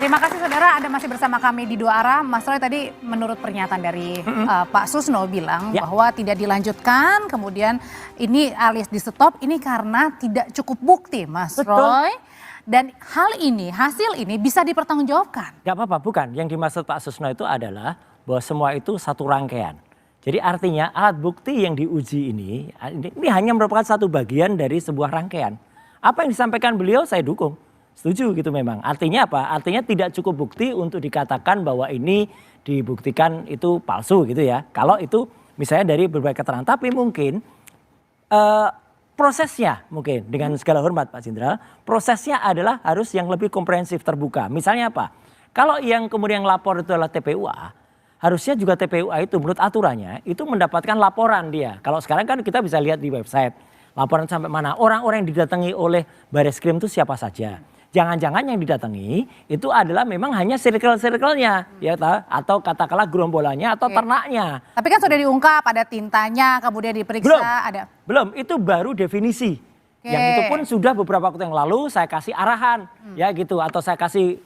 Terima kasih saudara, Anda masih bersama kami di Dua Arah. Mas Roy tadi menurut pernyataan dari Pak Susno bilang bahwa tidak dilanjutkan, kemudian ini alias di stop, ini karena tidak cukup bukti Mas Roy. Dan hasil ini bisa dipertanggungjawabkan. Gak apa-apa, bukan. Yang dimaksud Pak Susno itu adalah bahwa semua itu satu rangkaian. Jadi artinya alat bukti yang diuji ini hanya merupakan satu bagian dari sebuah rangkaian. Apa yang disampaikan beliau saya dukung. Setuju gitu memang. Artinya apa? Artinya tidak cukup bukti untuk dikatakan bahwa ini dibuktikan itu palsu gitu ya. Kalau itu misalnya dari berbagai keterangan. Tapi mungkin prosesnya mungkin dengan segala hormat Pak Jenderal. Prosesnya adalah harus yang lebih komprehensif terbuka. Misalnya apa? Kalau yang kemudian lapor itu adalah TPUA. Harusnya juga TPUA itu menurut aturannya itu mendapatkan laporan dia. Kalau sekarang kan kita bisa lihat di website. Laporan sampai mana. Orang-orang yang didatangi oleh Bareskrim itu siapa saja. Jangan-jangan yang didatangi itu adalah memang hanya circle-circle-nya ya atau katakanlah gerombolannya atau ternaknya. Tapi kan sudah diungkap ada tintanya kemudian diperiksa Belum, itu baru definisi. Yang itu pun sudah beberapa waktu yang lalu saya kasih arahan ya gitu atau saya kasih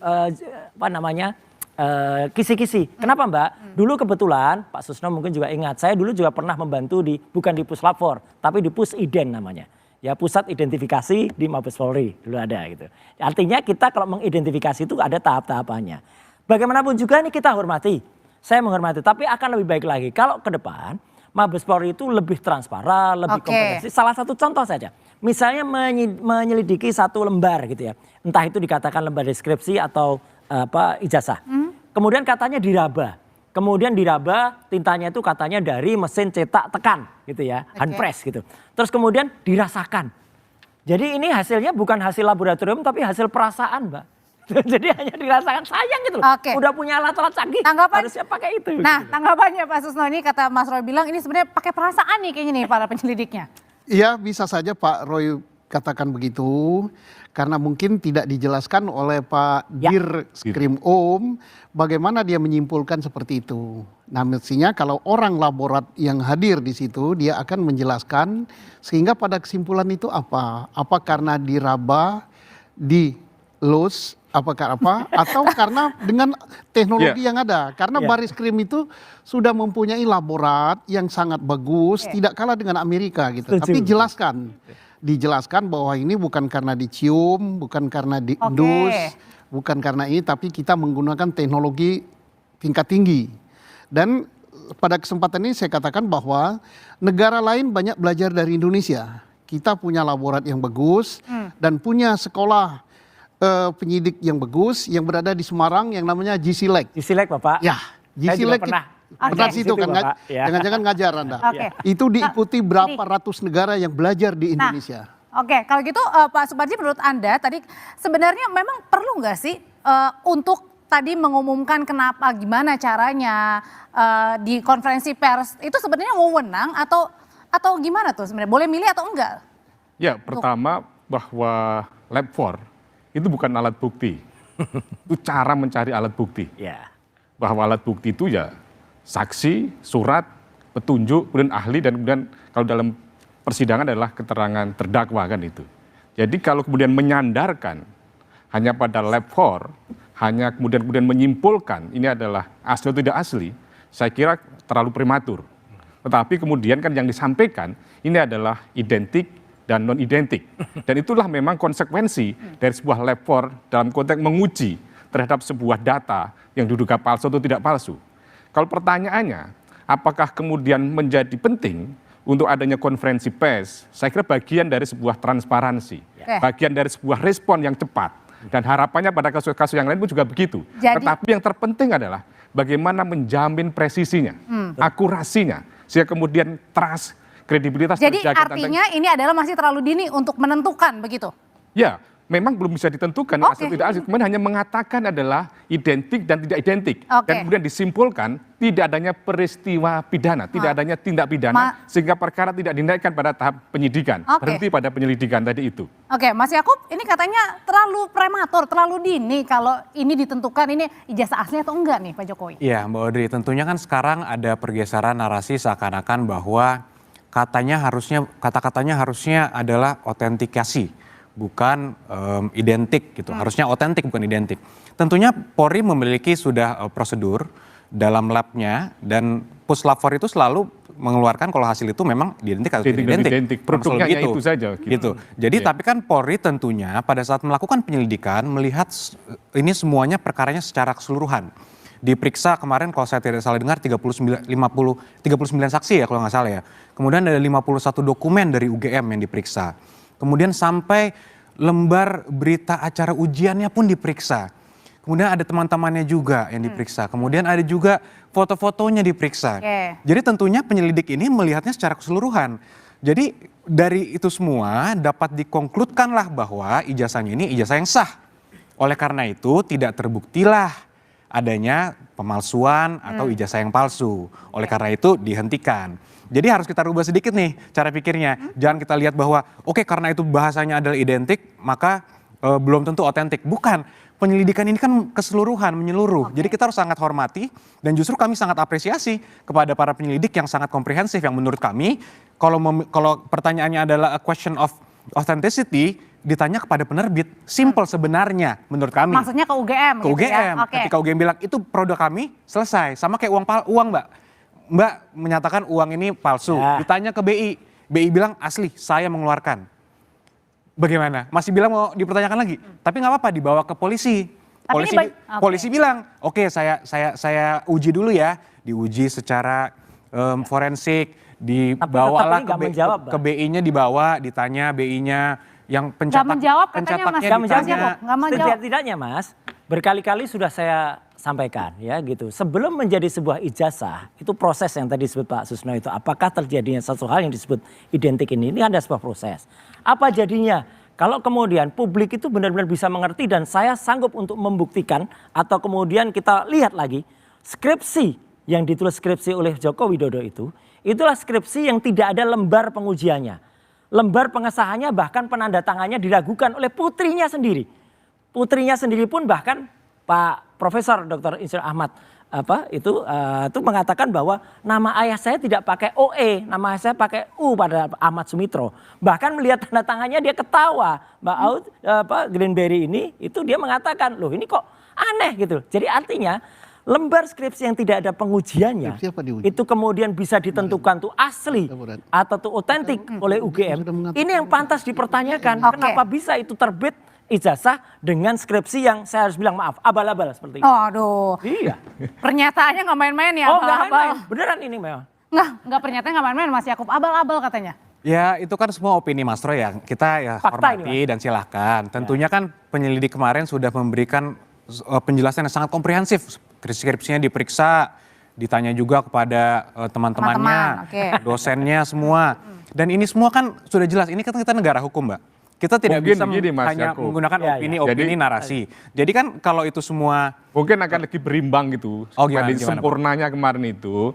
kisi-kisi. Kenapa Mbak? Dulu kebetulan Pak Susno mungkin juga ingat saya dulu juga pernah membantu bukan di Puslap 4 tapi di Pusiden namanya. Ya pusat identifikasi di Mabes Polri dulu ada gitu. Artinya kita kalau mengidentifikasi itu ada tahap-tahapannya. Bagaimanapun juga ini kita hormati. Saya menghormati tapi akan lebih baik lagi kalau ke depan Mabes Polri itu lebih transparan, lebih komprehensif. Salah satu contoh saja. Misalnya menyelidiki satu lembar gitu ya. Entah itu dikatakan lembar deskripsi atau ijazah. Kemudian katanya diraba. Kemudian diraba tintanya itu katanya dari mesin cetak tekan gitu ya, handpress gitu. Terus kemudian dirasakan. Jadi ini hasilnya bukan hasil laboratorium tapi hasil perasaan Mbak. Jadi hanya dirasakan sayang gitu loh. Udah punya alat-alat canggih harusnya pakai itu. Nah gitu. Tanggapannya Pak Susno ini kata Mas Roy bilang ini sebenarnya pakai perasaan nih kayaknya nih para penyelidiknya. Iya bisa saja Pak Roy katakan begitu. Karena mungkin tidak dijelaskan oleh Pak Dirskrim bagaimana dia menyimpulkan seperti itu. Nah mestinya kalau orang laborat yang hadir di situ dia akan menjelaskan sehingga pada kesimpulan itu apa? Apa karena diraba, apakah atau karena dengan teknologi yang ada. Karena Bareskrim itu sudah mempunyai laborat yang sangat bagus, tidak kalah dengan Amerika gitu. Tapi dijelaskan bahwa ini bukan karena dicium, bukan karena diendus, bukan karena ini, tapi kita menggunakan teknologi tingkat tinggi. Dan pada kesempatan ini saya katakan bahwa negara lain banyak belajar dari Indonesia. Kita punya laborat yang bagus dan punya sekolah penyidik yang bagus yang berada di Semarang yang namanya GSILEC. GSILEC Bapak? Ya, GSILEC pernah situ kan, jangan-jangan ngajar Anda. Itu diikuti berapa ratus negara yang belajar di Indonesia. Kalau gitu Pak Suparji menurut Anda tadi sebenarnya memang perlu nggak sih untuk tadi mengumumkan gimana caranya di konferensi pers itu sebenarnya wewenang atau gimana tuh sebenarnya boleh milih atau enggak? Ya pertama bahwa Lab 4 itu bukan alat bukti, itu cara mencari alat bukti. Bahwa alat bukti itu ya saksi, surat, petunjuk, kemudian ahli dan kemudian kalau dalam persidangan adalah keterangan terdakwa kan itu. Jadi kalau kemudian menyandarkan hanya pada Lab 4, hanya kemudian menyimpulkan ini adalah asli atau tidak asli, saya kira terlalu prematur. Tetapi kemudian kan yang disampaikan ini adalah identik dan non identik. Dan itulah memang konsekuensi dari sebuah Lab 4 dalam konteks menguji terhadap sebuah data yang diduga palsu atau tidak palsu. Kalau pertanyaannya, apakah kemudian menjadi penting untuk adanya konferensi pers? Saya kira bagian dari sebuah transparansi, bagian dari sebuah respon yang cepat. Dan harapannya pada kasus-kasus yang lain pun juga begitu. Tetapi yang terpenting adalah bagaimana menjamin presisinya, akurasinya, sehingga kemudian trust, kredibilitas terjaga. Jadi artinya ini adalah masih terlalu dini untuk menentukan begitu? Ya. Memang belum bisa ditentukan asli tidak asli, kemudian hanya mengatakan adalah identik dan tidak identik. Dan kemudian disimpulkan tidak adanya peristiwa pidana, tidak adanya tindak pidana, sehingga perkara tidak dinaikkan pada tahap penyidikan, berhenti pada penyelidikan tadi itu. Mas Yakub, ini katanya terlalu prematur, terlalu dini kalau ini ditentukan ini ijazah asli atau enggak nih Pak Jokowi? Iya Mbak Audrey, tentunya kan sekarang ada pergeseran narasi seakan-akan bahwa kata-katanya harusnya adalah otentikasi. bukan identik gitu. Harusnya otentik bukan identik. Tentunya Polri memiliki sudah prosedur dalam labnya, dan Puslapfor itu selalu mengeluarkan kalau hasil itu memang identik atau tidak identik. Produknya gitu. itu saja. Gitu. Jadi tapi kan Polri tentunya pada saat melakukan penyelidikan melihat ini semuanya perkaranya secara keseluruhan. Diperiksa kemarin kalau saya tidak salah dengar 39 saksi ya kalau nggak salah ya. Kemudian ada 51 dokumen dari UGM yang diperiksa. Kemudian sampai lembar berita acara ujiannya pun diperiksa. Kemudian ada teman-temannya juga yang diperiksa. Kemudian ada juga foto-fotonya diperiksa. Jadi tentunya penyelidik ini melihatnya secara keseluruhan. Jadi dari itu semua dapat dikonkludkanlah bahwa ijazahnya ini ijazah yang sah. Oleh karena itu tidak terbuktilah adanya pemalsuan atau ijazah yang palsu. Oleh karena itu dihentikan. Jadi harus kita rubah sedikit nih cara pikirnya. Jangan kita lihat bahwa oke, karena itu bahasanya adalah identik maka belum tentu otentik. Bukan. Penyelidikan ini kan keseluruhan, menyeluruh. Jadi kita harus sangat hormati dan justru kami sangat apresiasi kepada para penyelidik yang sangat komprehensif, yang menurut kami kalau pertanyaannya adalah a question of authenticity, ditanya kepada penerbit, simple sebenarnya menurut kami. Maksudnya ke UGM Ke UGM. Ya? Ketika UGM bilang itu produk kami, selesai. Sama kayak uang Mbak. Mbak menyatakan uang ini palsu. Ditanya ke BI. BI bilang asli, saya mengeluarkan. Bagaimana? Masih bilang mau dipertanyakan lagi? Tapi nggak apa-apa, dibawa ke polisi. Polisi bilang, oke, saya uji dulu ya. Diuji secara forensik, dibawalah ke BI-nya, dibawa, ditanya BI-nya yang pencetaknya. Setidaknya Mas, berkali-kali sudah saya sampaikan ya gitu. Sebelum menjadi sebuah ijazah, itu proses yang tadi disebut Pak Susno itu. Apakah terjadinya satu hal yang disebut identik ini ada sebuah proses. Apa jadinya? Kalau kemudian publik itu benar-benar bisa mengerti dan saya sanggup untuk membuktikan atau kemudian kita lihat lagi skripsi yang ditulis skripsi oleh Joko Widodo itu, itulah skripsi yang tidak ada lembar pengujiannya. Lembar pengesahannya bahkan penandatangannya diragukan oleh putrinya sendiri. Putrinya sendiri pun bahkan Pak Profesor Dr. Insir Ahmad itu mengatakan bahwa nama ayah saya tidak pakai OE, nama ayah saya pakai U pada Ahmad Sumitro. Bahkan melihat tanda tangannya dia ketawa. Mbak Greenberry ini itu dia mengatakan, loh ini kok aneh gitu. Jadi artinya lembar skripsi yang tidak ada pengujiannya itu kemudian bisa ditentukan tuh asli atau tuh otentik oleh UGM. Ini yang pantas dipertanyakan. Kenapa bisa itu terbit ijazah dengan skripsi yang saya harus bilang maaf abal-abal seperti itu. Aduh. Iya. Pernyataannya nggak main-main ya. Oh nggak main-main, beneran ini Mel. Nggak pernyataannya nggak main-main Mas Yakub, abal-abal katanya. Ya itu kan semua opini Mas Troy ya, kita ya fakta hormati ini, dan silahkan. Tentunya kan penyelidik kemarin sudah memberikan penjelasan yang sangat komprehensif. Skripsinya diperiksa, ditanya juga kepada teman-temannya, dosennya semua. Dan ini semua kan sudah jelas, ini kan kita negara hukum Mbak. Kita tidak bisa hanya menggunakan opini narasi. Jadi kan kalau itu semua mungkin akan lebih berimbang gitu. Gimana, sempurnanya kemarin itu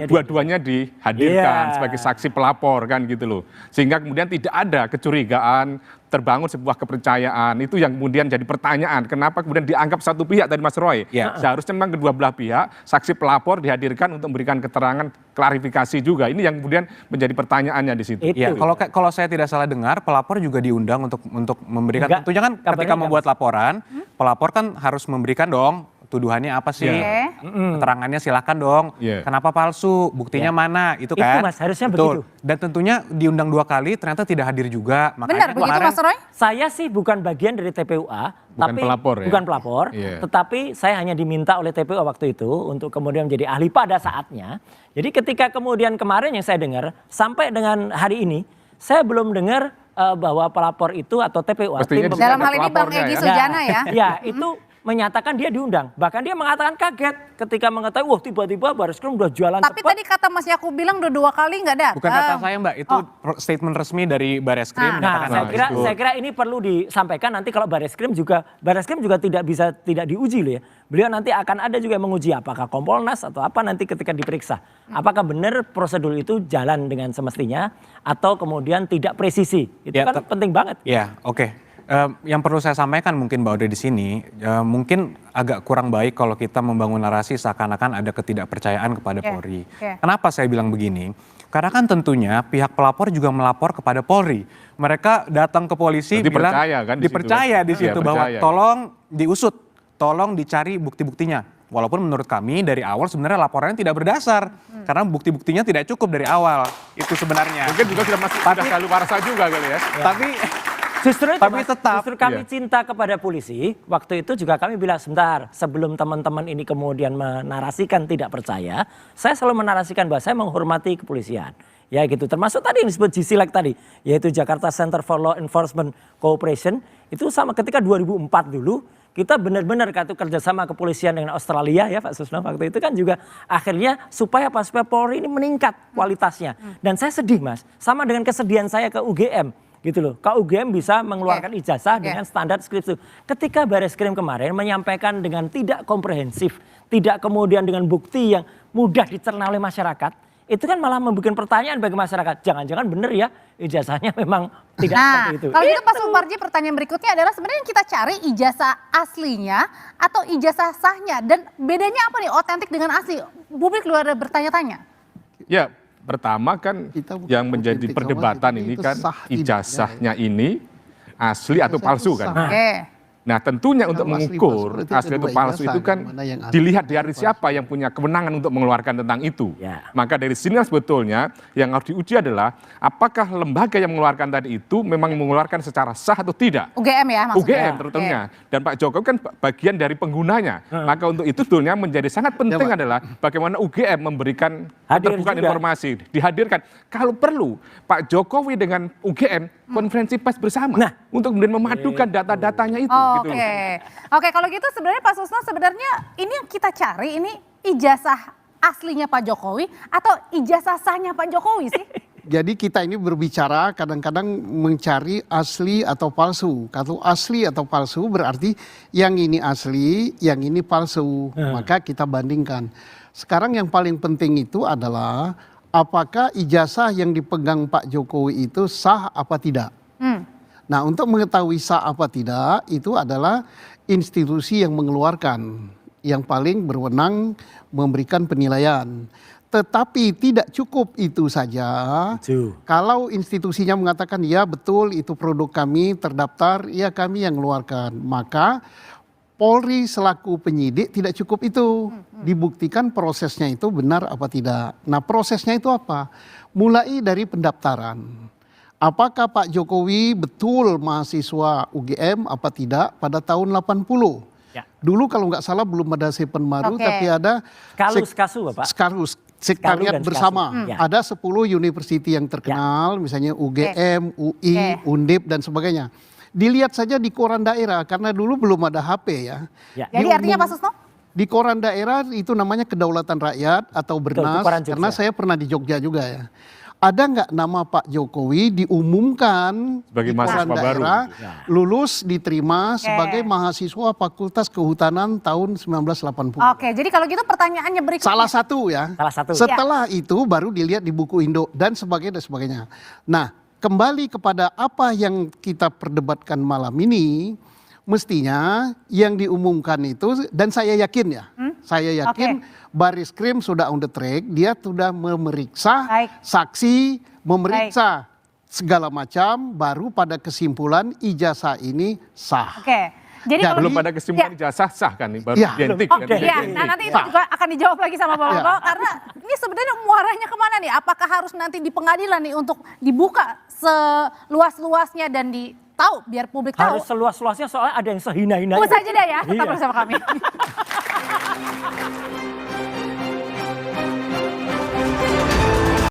dua-duanya dihadirkan sebagai saksi pelapor kan gitu loh. Sehingga kemudian tidak ada kecurigaan, terbangun sebuah kepercayaan. Itu yang kemudian jadi pertanyaan, kenapa kemudian dianggap satu pihak tadi Mas Roy. Seharusnya memang kedua belah pihak, saksi pelapor dihadirkan untuk memberikan keterangan klarifikasi juga. Ini yang kemudian menjadi pertanyaannya di situ. Ya, kalau saya tidak salah dengar, pelapor juga diundang untuk memberikan. Tentunya kan ketika membuat laporan, pelapor kan harus memberikan dong tuduhannya apa sih, keterangannya silakan dong. Kenapa palsu, buktinya mana, itu kan. Itu Mas, harusnya begitu. Dan tentunya diundang 2 kali, ternyata tidak hadir juga. Benar begitu Mas Roy? Saya sih bukan bagian dari TPUA, bukan pelapor, tetapi saya hanya diminta oleh TPUA waktu itu untuk kemudian menjadi ahli pada saatnya. Jadi ketika kemudian kemarin yang saya dengar, sampai dengan hari ini, saya belum dengar bahwa pelapor itu atau TPUA. Dalam hal ini Bang Egy Sujana ya? Ya, itu menyatakan dia diundang. Bahkan dia mengatakan kaget ketika mengetahui, wah tiba-tiba Barreskrim udah jualan Tapi tadi kata Mas Yakub bilang udah 2 kali nggak datang. Bukan kata saya Mbak, itu statement resmi dari Barreskrim. Saya kira ini perlu disampaikan nanti kalau Barreskrim juga tidak diuji loh ya. Beliau nanti akan ada juga yang menguji apakah Kompolnas atau apa nanti ketika diperiksa. Apakah benar prosedur itu jalan dengan semestinya atau kemudian tidak presisi. Itu kan penting banget. Ya, oke. Yang perlu saya sampaikan mungkin Mbak Ode di sini, mungkin agak kurang baik kalau kita membangun narasi seakan-akan ada ketidakpercayaan kepada Polri. Kenapa saya bilang begini? Karena kan tentunya pihak pelapor juga melapor kepada Polri mereka datang ke polisi Berarti bilang percaya kan di situ? dipercaya di Iya, situ bahwa percaya. tolong diusut, tolong dicari bukti-buktinya. Walaupun menurut kami dari awal sebenarnya laporannya tidak berdasar karena bukti-buktinya tidak cukup dari awal. Itu sebenarnya. Mungkin juga sudah terlalu parsa juga kali ya. Tapi Justru itu, Tapi Mas, tetap. justru kami Iya. cinta kepada polisi. Waktu itu juga kami bilang sebentar sebelum teman-teman ini kemudian menarasikan tidak percaya, saya selalu menarasikan bahwa saya menghormati kepolisian. Ya gitu, termasuk tadi yang disebut GCLEC tadi, yaitu Jakarta Center for Law Enforcement Cooperation. Itu sama ketika 2004 dulu, kita benar-benar kerjasama kepolisian dengan Australia ya Pak Susno. Waktu itu kan juga akhirnya supaya Polri ini meningkat kualitasnya. Dan saya sedih Mas, sama dengan kesedihan saya ke UGM. Gitu loh, KUGM bisa mengeluarkan ijazah dengan standar skripsi. Ketika Bareskrim kemarin menyampaikan dengan tidak komprehensif, tidak kemudian dengan bukti yang mudah dicerna oleh masyarakat, itu kan malah membuat pertanyaan bagi masyarakat. Jangan-jangan benar ya ijazahnya memang tidak seperti itu. Kalau gitu Pak Suparji, pertanyaan berikutnya adalah sebenarnya yang kita cari ijazah aslinya atau ijazah sahnya, dan bedanya apa nih otentik dengan asli? Publik luar bertanya-tanya. Ya, pertama kan Kita bukan yang menjadi otentik perdebatan sama, ini itu kan sah tidaknya. ijazahnya ini asli atau Ijazah palsu itu kan. sah. Oke. Nah tentunya untuk Kalau asli mengukur palsu berarti asli ada atau dua palsu ijazah, itu kan mana yang asli, dilihat dari mana yang siapa palsu. yang punya kewenangan untuk mengeluarkan tentang itu. Ya. Maka dari sini sebetulnya yang harus diuji adalah apakah lembaga yang mengeluarkan tadi itu memang mengeluarkan secara sah atau tidak. UGM ya maksudnya. UGM terutamanya. Dan Pak Jokowi kan bagian dari penggunanya. Maka untuk itu sebetulnya menjadi sangat penting Pak. adalah bagaimana UGM memberikan Hadir keterbukaan juga. informasi. Dihadirkan. Kalau perlu Pak Jokowi dengan UGM konferensi pers bersama. Nah. Untuk kemudian memadukan data-datanya itu. Oke, Gitu. oke kalau gitu sebenarnya Pak Susno sebenarnya ini yang kita cari ini ijazah aslinya Pak Jokowi atau ijazah sahnya Pak Jokowi sih? Jadi kita ini berbicara kadang-kadang mencari asli atau palsu. Kalau asli atau palsu berarti yang ini asli, yang ini palsu. Maka kita bandingkan. Sekarang yang paling penting itu adalah apakah ijazah yang dipegang Pak Jokowi itu sah apa tidak. Nah untuk mengetahui sah apa tidak itu adalah institusi yang mengeluarkan. Yang paling berwenang memberikan penilaian. Tetapi tidak cukup itu saja. Itu. Kalau institusinya mengatakan ya betul itu produk kami terdaftar, ya kami yang mengeluarkan. Maka Polri selaku penyidik tidak cukup itu. Dibuktikan prosesnya itu benar apa tidak. Nah prosesnya itu apa? Mulai dari pendaftaran. Apakah Pak Jokowi betul mahasiswa UGM apa tidak pada tahun 80? Ya. Dulu kalau nggak salah belum ada Sepenmaru Oke. tapi ada Skalu Bapak. Skarus, Skalu sekretariat dan bersama. Skasu. Ya. Ada 10 university yang terkenal, misalnya UGM, UI, Oke. Undip dan sebagainya. Dilihat saja di koran daerah karena dulu belum ada HP ya. Ya. Jadi artinya Pak Susno? Di koran daerah itu namanya Kedaulatan Rakyat atau Betul, itu Bernas koran Jogja. karena saya pernah di Jogja juga ya. Ada nggak nama Pak Jokowi diumumkan Sebagai di koran mahasiswa baru daerah, gitu. Ya. lulus diterima Oke. sebagai mahasiswa Fakultas Kehutanan tahun 1980. Oke, jadi kalau gitu pertanyaannya berikutnya. Salah satu ya. Salah satu. Setelah itu baru dilihat di buku Indo dan sebagainya. Nah, kembali kepada apa yang kita perdebatkan malam ini, mestinya yang diumumkan itu dan saya yakin ya. Saya yakin Bareskrim sudah on the track, dia sudah memeriksa Baik. saksi, memeriksa segala macam baru pada kesimpulan ijazah ini sah. Oke. Jadi Ya, kalau Belum pada kesimpulan Ya. ijazah sah kan nih, baru Ya. identik. Oke, kan? ya. Nah nanti itu juga akan dijawab lagi sama Bapak Ya. karena ini sebenarnya muaranya kemana nih? Apakah harus nanti di pengadilan nih untuk dibuka seluas-luasnya dan tahu biar publik tahu? Harus seluas-luasnya soalnya ada yang sehina-hinanya. Tunggu saja deh ya, tetap Iya. bersama kami.